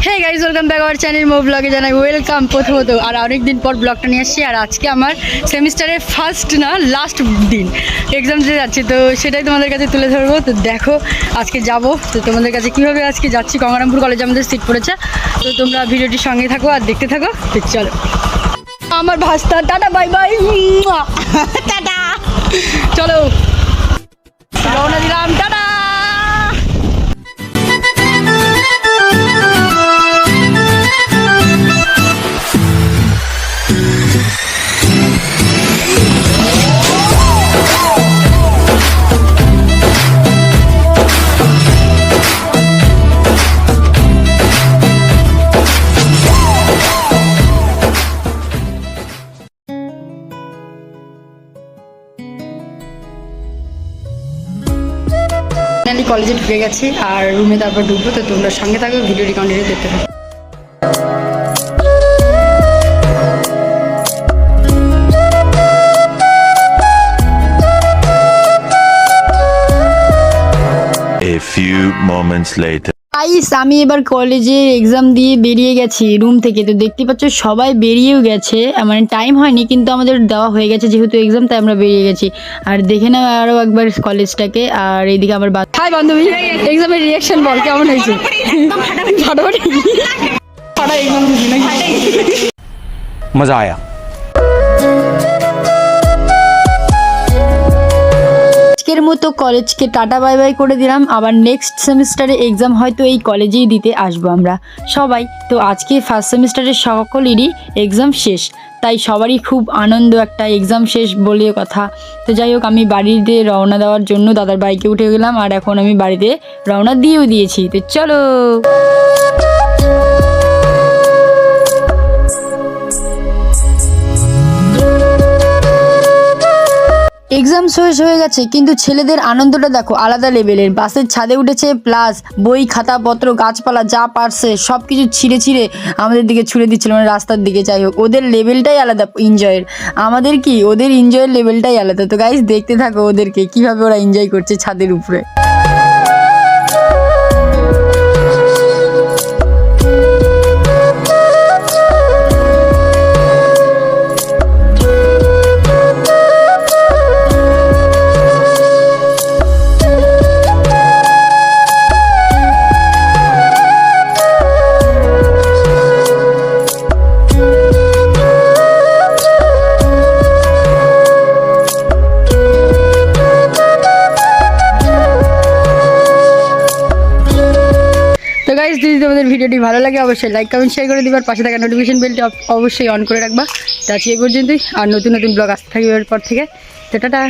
Hey guys, welcome back our channel মো ব্লগে জানাই ওয়েলকাম। প্রথমত আর অনেকদিন পর ব্লগটা নিয়ে আসছি, আর আজকে আমার সেমিস্টারের ফার্স্ট না লাস্ট দিন এক্সাম দিতে যাচ্ছি, তো সেটাই তোমাদের কাছে তুলে ধরবো। তো দেখো আজকে যাব, তো তোমাদের কাছে কীভাবে আজকে যাচ্ছি। গঙ্গারামপুর কলেজে আমাদের সিট পড়েছে, তো তোমরা ভিডিওটির সঙ্গে থাকো আর দেখতে থাকো। তো চলো আমার ভাস্তা, টাটা বাই বাই, টাটা। চলো রওনা দিলাম, টাটা। কলেজে ঢুকে গেছি আর রুমে তারপর ঢুকবো, তো তোমরা সঙ্গে থাকো, ভিডিওটি কন্টিনিউ দেখতে থাকো। A few moments later. আমি এবার কলেজে এক্সাম দিয়ে বেরিয়ে গেছি রুম থেকে, তো দেখতে পাচ্ছ সবাই বেরিয়েও গেছে, মানে টাইম হয়নি কিন্তু আমাদের দেওয়া হয়ে গেছে যেহেতু এক্সাম, তাই আমরা বেরিয়ে গেছি। আর দেখে নাও আরও একবার কলেজটাকে। আর এইদিকে আমার হাই বান্ধবী, এক্সামের রিয়াকশন বল, কেমন হয়েছে? ফাটাফাটি এক্সাম দিছি নাকি? মজা আয়া। আজকের মতো কলেজকে টাটা বাই বাই করে দিলাম, আবার নেক্সট সেমিস্টারে এক্সাম হয়তো এই কলেজেই দিতে আসবো আমরা সবাই। তো আজকে ফার্স্ট সেমিস্টারের সকলেরই এক্সাম শেষ, তাই সবারই খুব আনন্দ, একটা এক্সাম শেষ বলে কথা। তো যাই হোক, আমি বাড়িতে রওনা দেওয়ার জন্য দাদার বাইকে উঠে গেলাম, আর এখন আমি বাড়িতে রওনা দিয়েও দিয়েছি। তো চলো। এক্সাম শেষ হয়ে গেছে, কিন্তু ছেলেদের আনন্দটা দেখো আলাদা লেভেলের। বাসের ছাদে উঠেছে, প্লাস বই খাতাপত্র গাছপালা যা পারছে সব কিছু ছিঁড়ে ছিঁড়ে আমাদের দিকে ছুঁড়ে দিচ্ছিল, মানে রাস্তার দিকে। যাই হোক, ওদের লেভেলটাই আলাদা এনজয়ের, আমাদের কি ওদের এনজয়ের লেভেলটাই আলাদা। তো গাইস দেখতে থাকো ওদেরকে কীভাবে ওরা এনজয় করছে ছাদের উপরে। যদি তোমাদের ভিডিওটি ভালো লাগে অবশ্যই লাইক কমেন্ট শেয়ার করে দিবার, পাশে থাকা নোটিফিকেশন বেলটি অবশ্যই অন করে রাখবা। তো আজকে এই পর্যন্তই, আর নতুন নতুন ব্লগ আসতে থাকবে এর পর থেকে। তো টাটা।